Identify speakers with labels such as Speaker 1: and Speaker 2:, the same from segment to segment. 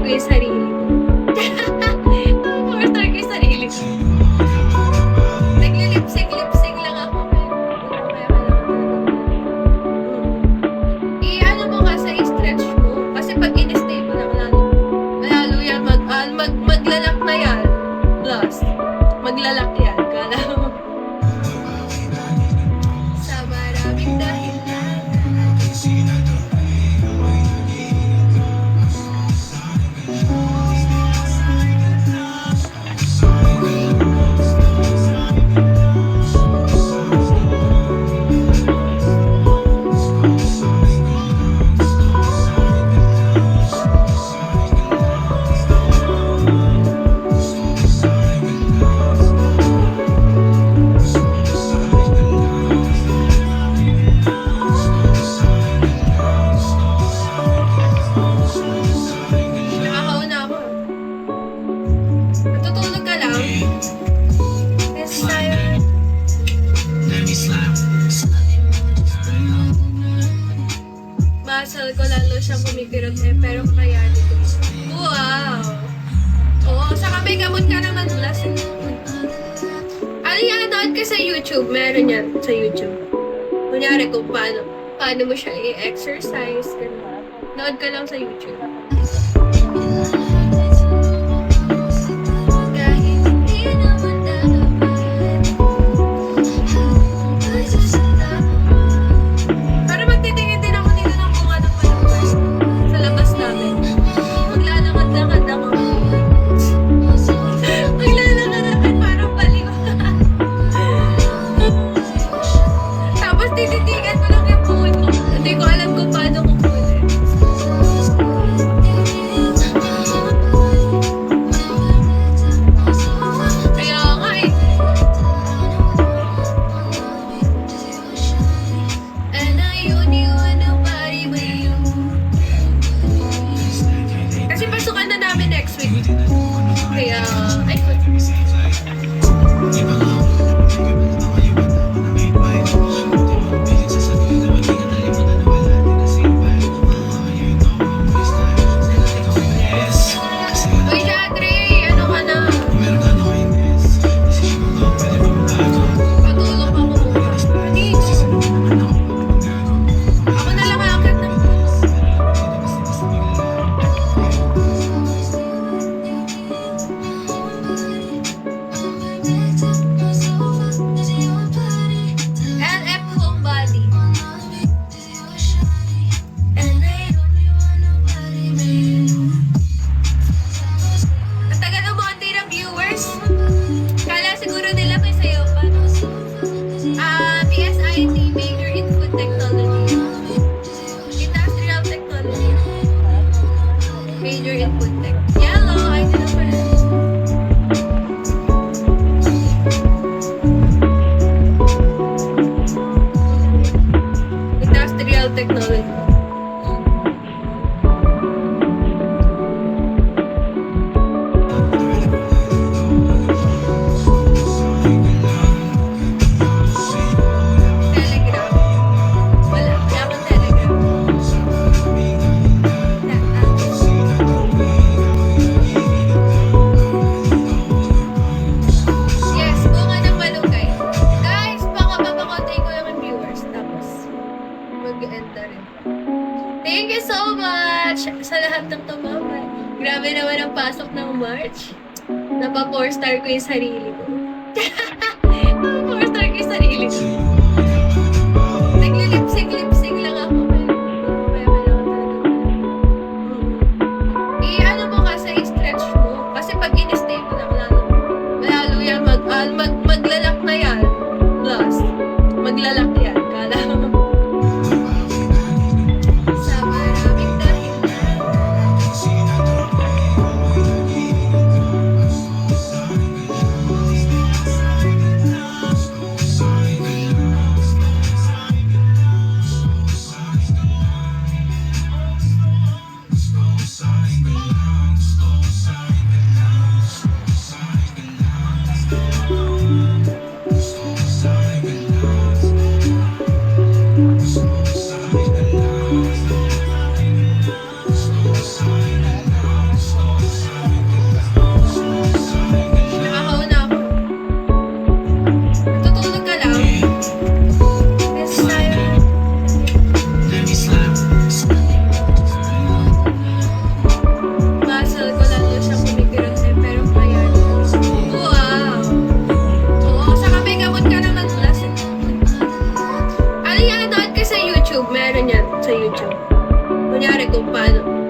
Speaker 1: ko yung sarili ko. Napaporstar ko yung sarili ko. Nagli-lipsing lang ako. I-ano mo kasi, i-stretch mo. Kasi pag in-stay mo lang, lalo yan, maglalak na yan. Plus, maglalak yan. Kala mo. Sa maraming dahilan. Nakakauna ako. Natutulog ka lang. Yes, tayo. Muscle ko lalo siyang pumipirot pero kakayanin ko. Wow! Oo, saka may gamot ka naman plus. Ano yan, nood ka sa YouTube? Meron yan sa YouTube. Kunyari kung paano mo siya i-exercise. Nood ka lang sa YouTube. Kahit hindi naman dapat. Para magtitingin din ako dito ng bunga ng malabas. Sa labas namin. Maglalakad-lakad ako. Maglalakad parang baliw. Tapos tititigan ko lang yung buhon ko. Hindi ko alam kung paano kukunin. Kaya nga eh. And I only want nobody but you. Kasi pasukan na namin next week. Kaya, ay, Uy, Jadre, ano ka na? Patulog ako muna. Ako na lang akit ng LF Homebody. And I only want nobody but you. Ang tagal umonti ng viewers. Kala siguro nila may sayo pa. PSIT, Major in Food Technology. Industrial Technology. Major in Food Tech. Yellow, ay dito pala. Industrial Technology. Telegram. Wala akong Telegram. Yes, bunga ng malunggay. Guys, baka papakontayin ko lang ang viewers. Tapos, mag-end na rin. Thank you so much sa lahat ng tumama. Grabe naman ang pasok ng March. Napa-4-star ko yung sarili ko. Napa-4-star ko yung sarili ko. Nagli-lipsing lang ako. I-ano mo kasi, i-stretch mo. Kasi pag in-stay mo lang, lalo yan, maglalak na yan. Plus, maglalak yan. Kala mo. Sa maraming dahilan.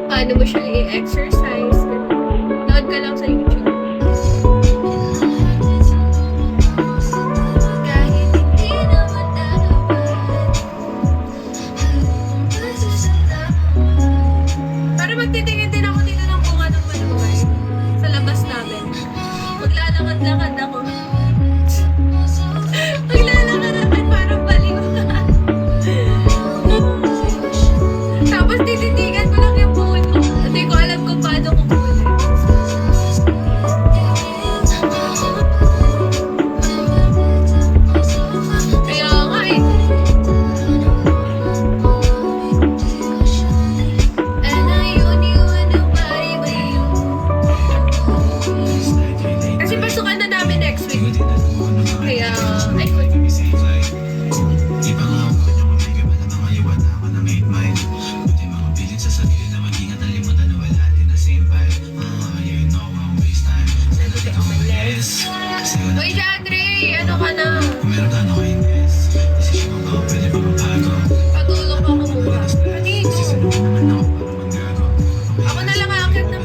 Speaker 1: paano mo siya i-exercise. Nood ka lang sa YouTube. Kahit hindi naman dapat. Para magtitingin din ako dito ng bunga ng malunggay sa labas namin. Maglalakad-lakad ako. Maglalakad-lakad parang baliw. Tapos tititigan ko lang yung phone ko. Hindi ko alam kung paano kukunin. Kaya nga eh. And I only wanna body with you. Kasi pasukan na namin next week. Kaya, ay, Uy, Jandre, ano ka na? Patulong ako muna. Panigo. Ako na lang aakit ng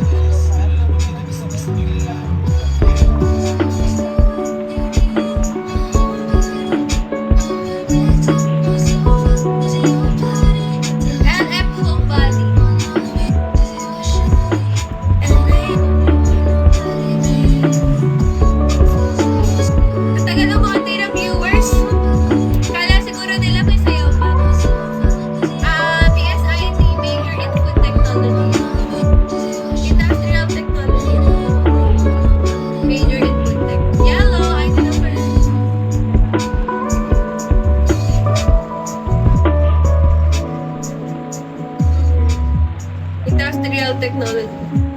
Speaker 1: LF Home Body. Ang tagal ng konti ng viewers. Kala siguro nila may sayaw pa. PSIT, Major in Food Technology. Industrial Technology. Major in Food Tech. Yellow, ay ito na pala. Industrial Technology.